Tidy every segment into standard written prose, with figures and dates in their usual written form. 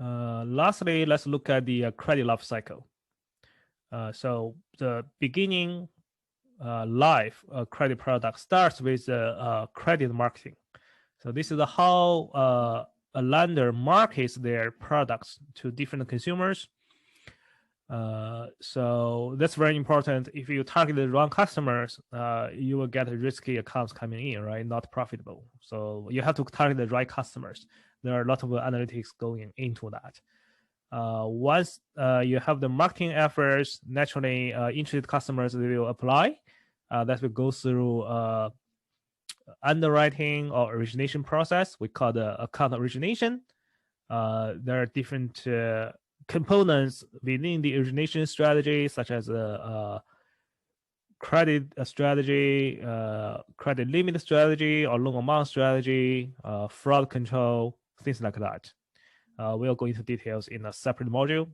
Lastly, let's look at the credit life cycle. So the beginning life credit product starts with credit marketing. So this is how a lender markets their products to different consumers. So that's very important. If you target the wrong customers, you will get risky accounts coming in, right? Not profitable. So you have to target the right customers. There are a lot of analytics going into that. Once you have the marketing efforts, naturally interested customers will apply. That will go through underwriting or origination process. We call the account origination. There are different components within the origination strategy, such as credit strategy, credit limit strategy, or loan amount strategy, fraud control, things like that. We'll go into details in a separate module.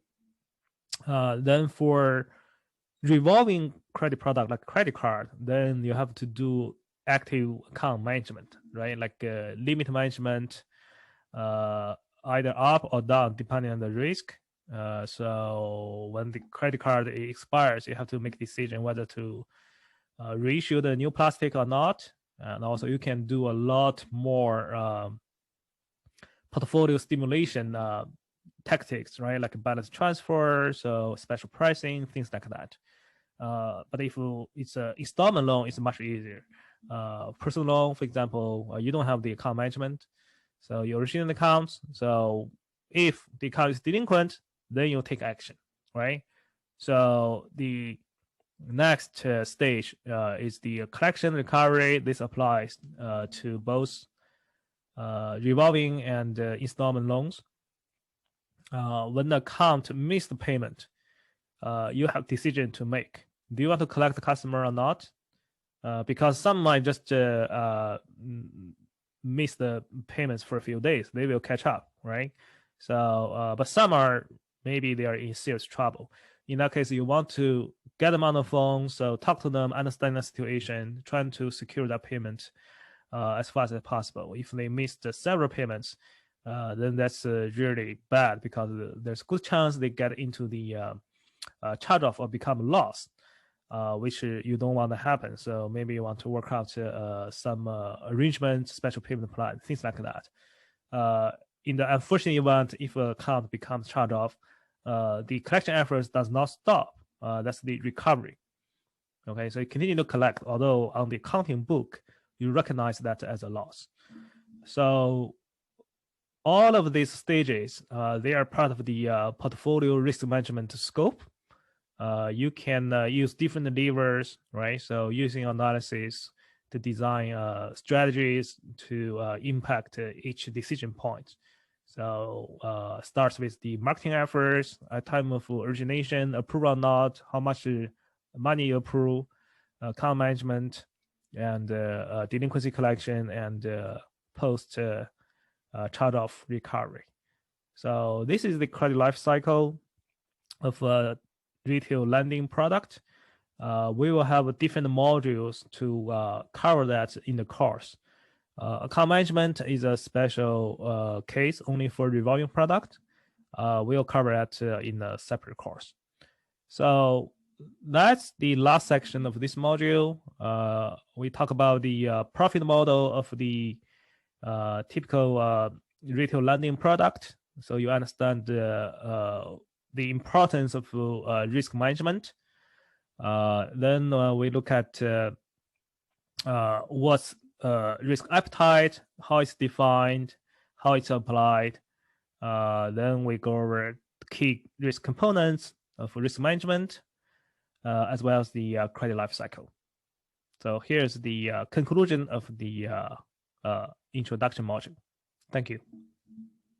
Then for revolving credit product like credit card, then you have to do active account management, right? Like limit management, either up or down depending on the risk. So when the credit card expires, you have to make a decision whether to reissue the new plastic or not. And also you can do a lot more portfolio stimulation tactics, right? Like balance transfer, so special pricing, things like that. But if it's an installment loan, it's much easier. Personal loan, for example, you don't have the account management. So you originate accounts. So if the account is delinquent, then you take action, right? So the next stage is the collection recovery. This applies to both revolving and installment loans. When the account missed the payment, you have decision to make. Do you want to collect the customer or not? Because some might just miss the payments for a few days. They will catch up, right? So, but some are, maybe they are in serious trouble. In that case, you want to get them on the phone, so talk to them, understand the situation, trying to secure that payment as fast as possible. If they missed several payments, then that's really bad, because there's a good chance they get into the charge-off or become lost, which you don't want to happen. So maybe you want to work out some arrangement, special payment plan, things like that. In the unfortunate event, if an account becomes charged off, the collection efforts does not stop. That's the recovery. Okay, so you continue to collect, although on the accounting book, you recognize that as a loss. So all of these stages, they are part of the portfolio risk management scope. You can use different levers, right? So using analysis to design strategies to impact each decision point. So starts with the marketing efforts at time of origination, approve or not, how much money you approve, account management, and delinquency collection, and post charge-off recovery. So this is the credit life cycle of a retail lending product. We will have different modules to cover that in the course. Account management is a special case only for revolving product. We'll cover that in a separate course. So that's the last section of this module. We talk about the profit model of the typical retail lending product. So you understand the importance of risk management. Then we look at what's risk appetite, how it's defined, how it's applied. Then we go over key risk components of risk management, as well as the credit life cycle. So here's the conclusion of the introduction module. Thank you.